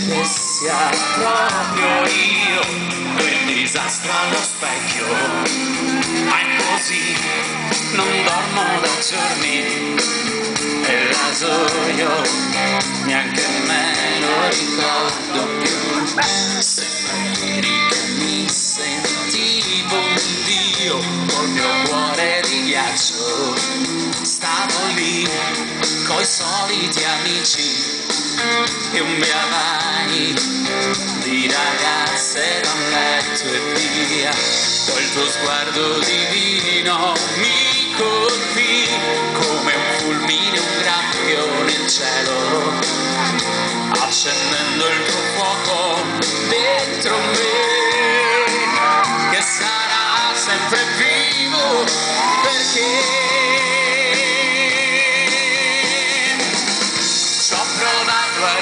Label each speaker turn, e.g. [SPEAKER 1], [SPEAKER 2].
[SPEAKER 1] che sia proprio io quel disastro allo specchio. Ma è così, non dormo da giorni e il rasoio neanche me lo ricordo più. Sembra ieri che mi sentivo un dio col mio cuore di ghiaccio. Stavo lì coi soliti amici e un via vai di ragazze da un letto e via. Poi il tuo sguardo divino mi colpì come un fulmine, un graffio nel cielo, accendendo il tuo fuoco dentro me, che sarà sempre vivo perché ci ho provato a